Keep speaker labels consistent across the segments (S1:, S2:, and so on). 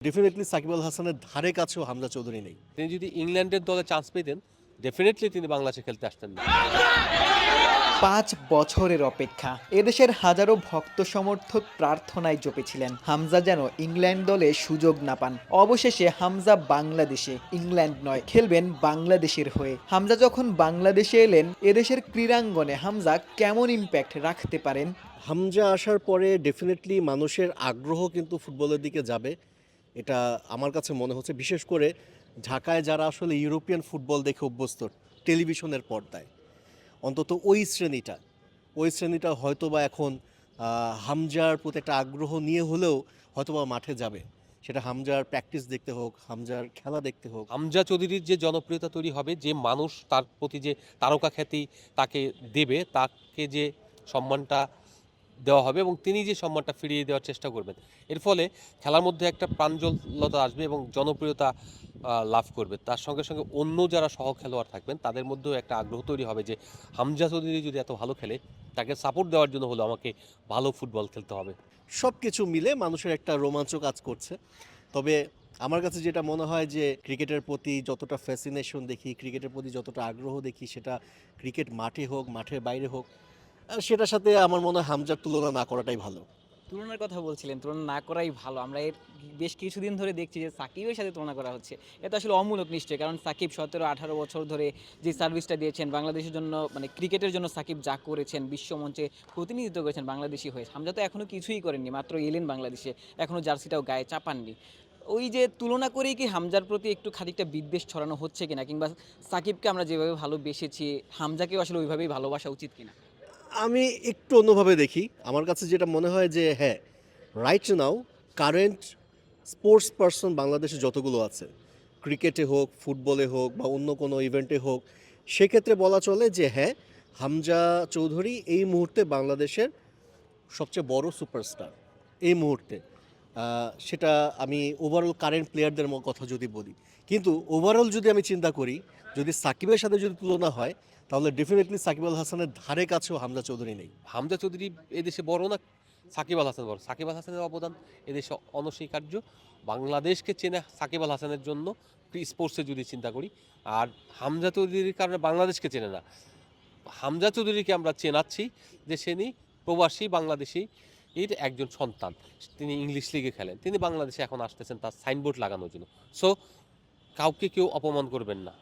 S1: Definitely Shakib Al হাসানের ধারে কাছেও হামজা চৌধুরী নেই।
S2: তিনি যদি ইংল্যান্ডের দলে চান্স পেতেন ডেফিনেটলি তিনি বাংলাদেশে খেলতে আসতেন না।
S3: 5 বছরের অপেক্ষা, এদেশের হাজারো ভক্ত সমর্থক প্রার্থনায় জপেছিলেন হামজা যেন ইংল্যান্ড দলে সুযোগ না পান। অবশেষে হামজা বাংলাদেশে, ইংল্যান্ড নয়, খেলবেন বাংলাদেশের হয়ে। হামজা যখন বাংলাদেশে এলেন, এদেশের ক্রীড়াঙ্গনে হামজা কেমন ইম্প্যাক্ট রাখতে পারেন?
S1: হামজা আসার পরে ডেফিনেটলি মানুষের আগ্রহ কিন্তু ফুটবলের দিকে যাবে, এটা আমার কাছে মনে হচ্ছে। বিশেষ করে ঢাকায় যারা আসলে ইউরোপিয়ান ফুটবল দেখে অভ্যস্ত টেলিভিশনের পর্দায়, অন্তত ওই শ্রেণীটা হয়তোবা এখন হামজার প্রতি একটা আগ্রহ নিয়ে হলেও হয়তোবা মাঠে যাবে। সেটা হামজার প্র্যাকটিস দেখতে হোক, হামজার খেলা দেখতে হোক।
S2: হামজা চৌধুরীর যে জনপ্রিয়তা তৈরি হবে, যে মানুষ তার প্রতি যে তারকা খ্যাতি তাকে দেবে, তাকে যে সম্মানটা দেওয়া হবে এবং তিনি যে সম্মানটা ফিরিয়ে দেওয়ার চেষ্টা করবেন, এর ফলে খেলার মধ্যে একটা প্রাঞ্জলতা আসবে এবং জনপ্রিয়তা লাভ করবে। তার সঙ্গে সঙ্গে অন্য যারা সহ খেলোয়াড় থাকবেন তাদের মধ্যেও একটা আগ্রহ তৈরি হবে যে হামজা চৌধুরী যদি এত ভালো খেলে, তাকে সাপোর্ট দেওয়ার জন্য হলো আমাকে ভালো ফুটবল খেলতে হবে।
S1: সব কিছু মিলে মানুষের একটা রোমাঞ্চ কাজ করছে। তবে আমার কাছে যেটা মনে হয় যে ক্রিকেটের প্রতি যতটা ফ্যাসিনেশন দেখি, ক্রিকেটের প্রতি যতটা আগ্রহ দেখি, সেটা ক্রিকেট মাঠে হোক, মাঠের বাইরে হোক, সেটার সাথে আমার মনে হয় হামজার তুলনা না করাটাই ভালো।
S4: তুলনার কথা বলছিলেন, তুলনা না করাই ভালো। আমরা এর বেশ কিছুদিন ধরে দেখছি যে সাকিবের সাথে তুলনা করা হচ্ছে। এটা আসলে অমূলক নিশ্চয়ই, কারণ সাকিব 17-18 বছর ধরে যে সার্ভিসটা দিয়েছেন বাংলাদেশের জন্য, মানে ক্রিকেটের জন্য সাকিব যা করেছেন, বিশ্বমঞ্চে প্রতিনিধিত্ব করেছেন বাংলাদেশি হয়ে। হামজা তো এখনও কিছুই করেননি, মাত্র এলেন বাংলাদেশে, এখনও জার্সিটাও গায়ে চাপাননি। ওই যে তুলনা করেই কি হামজার প্রতি একটু খানিকটা বিদ্বেষ ছড়ানো হচ্ছে কিনা, কিংবা সাকিবকে আমরা যেভাবে ভালোবেসেছি হামজাকেও আসলে ওইভাবেই ভালোবাসা উচিত কিনা?
S1: আমি একটু অন্যভাবে দেখি। আমার কাছে যেটা মনে হয় যে হ্যাঁ, right now current sports person বাংলাদেশে যতগুলো আছে, ক্রিকেটে হোক, ফুটবলে হোক বা অন্য কোনো ইভেন্টে হোক, সেক্ষেত্রে বলা চলে যে হ্যাঁ, হামজা চৌধুরী এই মুহূর্তে বাংলাদেশের সবচেয়ে বড় সুপারস্টার এই মুহূর্তে। সেটা আমি ওভারঅল কারেন্ট প্লেয়ারদের কথা যদি বলি, কিন্তু ওভারঅল যদি আমি চিন্তা করি, যদি সাকিবের সাথে যদি তুলনা হয়, তাহলে ডেফিনেটলি সাকিব আল হাসানের ধারে কাছেও হামজা চৌধুরী নেই।
S2: হামজা চৌধুরী এদেশে বড় না, সাকিব আল হাসান বড়। সাকিব আল হাসানের অবদান এদেশে অনস্বীকার্য। বাংলাদেশকে চেনে সাকিব আল হাসানের জন্য স্পোর্টসে যদি চিন্তা করি, আর হামজা চৌধুরীর কারণে বাংলাদেশকে চেনে না। হামজা চৌধুরীকে আমরা চেনাচ্ছি যে তিনি প্রবাসী বাংলাদেশি এর একজন সন্তান। তিনি ইংলিশ লিগে খেলেন, তিনি বাংলাদেশে এখন আসতেছেন তার সাইনবোর্ড লাগানোর জন্য। সো কাউকে কেউ অপমান করবেন না,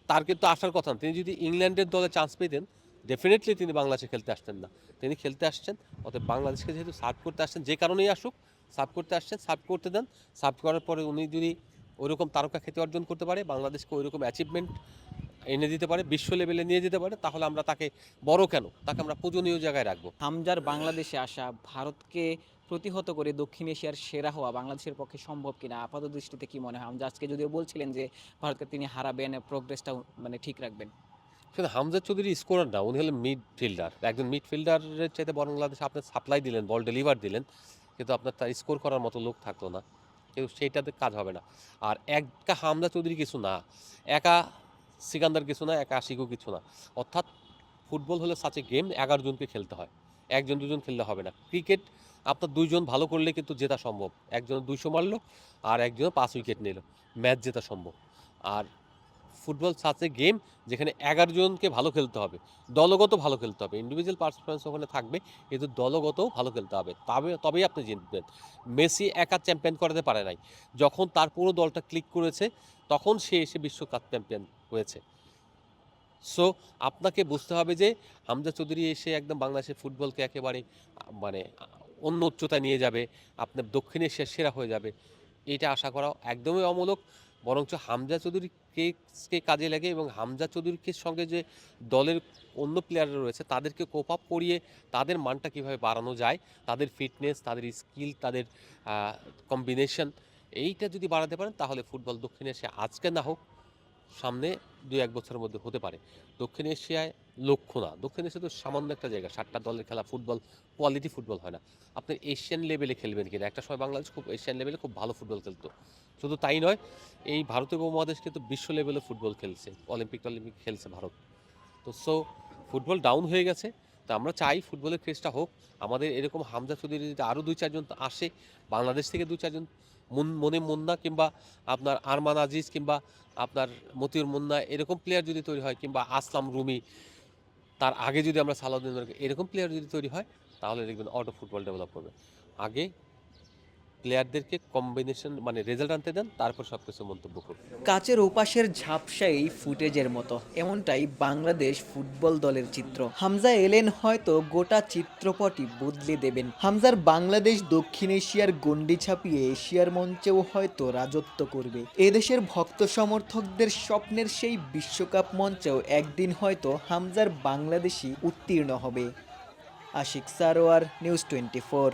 S2: তার কিন্তু আসার কথা না। তিনি যদি ইংল্যান্ডের দলে চান্স পেতেন ডেফিনেটলি তিনি বাংলাদেশে খেলতে আসতেন না। তিনি খেলতে আসছেন, অতএব বাংলাদেশকে যেহেতু সার্ভ করতে আসছেন, যে কারণেই আসুক সার্ভ করতে আসছেন, সার্ভ করতে দেন। সার্ভ করার পরে উনি যদি ওইরকম তারকা খ্যাতি অর্জন করতে পারে, বাংলাদেশকে ওইরকম অ্যাচিভমেন্ট এনে দিতে পারে, বিশ্ব লেভেলে নিয়ে যেতে পারে, তাহলে আমরা তাকে বড় কেন, তাকে আমরা পূজনীয় জায়গায় রাখবো।
S4: হামজার বাংলাদেশে আসা ভারতকে প্রতিহত করে দক্ষিণ এশিয়ার সেরা হওয়া বাংলাদেশের পক্ষে সম্ভব কিনা আপাত দৃষ্টিতে কি মনে হয়? হামজা আজকে যদিও বলছিলেন যে ভারতকে তিনি হারাবেন, প্রোগ্রেসটা মানে ঠিক রাখবেন।
S2: শুধু হামজা চৌধুরী স্কোরার না, উনি হলেন মিডফিল্ডার। একজন মিডফিল্ডারের চাইতে বাংলাদেশে আপনি সাপ্লাই দিলেন, বল ডেলিভার দিলেন, কিন্তু আপনার তার স্কোর করার মতো লোক থাকলো না, কিন্তু সেইটাতে কাজ হবে না। আর একা হামজা চৌধুরী কিছু না, একা সিকান্দার কিছু না, একা আশিকও কিছু না। অর্থাৎ ফুটবল হলো সাচ এ গেম, 11 জনকে খেলতে হয়, একজন দুজন খেললে হবে না। ক্রিকেট আপনার 2 জন ভালো করলে কিন্তু জেতা সম্ভব। একজন 200 মারলো আর একজন 5 উইকেট নিল, ম্যাচ জেতা সম্ভব। আর ফুটবল সাচ এ গেম যেখানে 11 জনকে ভালো খেলতে হবে, দলগত ভালো খেলতে হবে। ইন্ডিভিজুয়াল পারফরমেন্স ওখানে থাকবে, কিন্তু দলগতও ভালো খেলতে হবে, তবেই আপনি জিতবেন। মেসি একা চ্যাম্পিয়ন করাতে পারে নাই, যখন তার পুরো দলটা ক্লিক করেছে তখন সে এসে বিশ্বকাপ চ্যাম্পিয়ন হয়েছে। সো আপনাকে বুঝতে হবে যে হামজা চৌধুরী এসে একদম বাংলাদেশের ফুটবলকে একেবারে মানে অন্য উচ্চতায় নিয়ে যাবে, আপনার দক্ষিণ এশিয়ার সেরা হয়ে যাবে, এটা আশা করা একদমই অমূলক। বরঞ্চ হামজা চৌধুরীকে কাজে লাগে এবং হামজা চৌধুরীকে সঙ্গে যে দলের অন্য প্লেয়াররা রয়েছে তাদেরকে কোপ আপ করিয়ে তাদের মানটা কীভাবে বাড়ানো যায়, তাদের ফিটনেস, তাদের স্কিল, তাদের কম্বিনেশন, এইটা যদি বাড়াতে পারেন তাহলে ফুটবল দক্ষিণ এশিয়া আজকে না হোক সামনে 2-1 বছরের মধ্যে হতে পারে। দক্ষিণ এশিয়ায় লক্ষ্য না, দক্ষিণ এশিয়া তো সামান্য একটা জায়গা, 7টা দলের খেলা ফুটবল, কোয়ালিটি ফুটবল হয় না। আপনি এশিয়ান লেভেলে খেলবেন কিনা, একটা সময় বাংলাদেশ খুব এশিয়ান লেভেলে খুব ভালো ফুটবল খেলতো। শুধু তাই নয়, এই ভারতীয় উপমহাদেশ কিন্তু বিশ্ব লেভেলে ফুটবল খেলছে, অলিম্পিক খেলছে ভারত। তো ফুটবল ডাউন হয়ে গেছে। তো আমরা চাই ফুটবলের ক্রেজটা হোক। আমাদের এরকম হামজা চৌধুরী যদি আরও 2-4 জন আসে, বাংলাদেশ থেকে 2-4 জন মনিম মুন্না কিংবা আপনার আরমান আজিজ কিংবা আপনার মতিউর মুন্না এরকম প্লেয়ার যদি তৈরি হয়, কিংবা আসলাম রুমি, তার আগে যদি আমরা সালাউদ্দিন এরকম প্লেয়ার যদি তৈরি হয়, তাহলে দেখবেন অটো ফুটবল ডেভেলপ করবে। আগে প্লেয়ারদেরকে কম্বিনেশন মানে রেজাল্ট আনতে দেন, তারপর সব কিছু মন্তব্য করুন।
S3: কাচের ওপাশের ঝাপসা এই ফুটেজের মতো, এমনটাই বাংলাদেশ ফুটবল দলের চিত্র। হামজা এলেন হয়তো গোটা চিত্রপটই বদলে দেবেন। হামজার বাংলাদেশ দক্ষিণ এশিয়ার গণ্ডি ছাপিয়ে এশিয়ার মঞ্চেও হয়তো রাজত্ব করবে। এদেশের ভক্ত সমর্থকদের স্বপ্নের সেই বিশ্বকাপ মঞ্চেও একদিন হয়তো হামজার বাংলাদেশই উত্তীর্ণ হবে। আশিক সারোয়ার, নিউজ 24।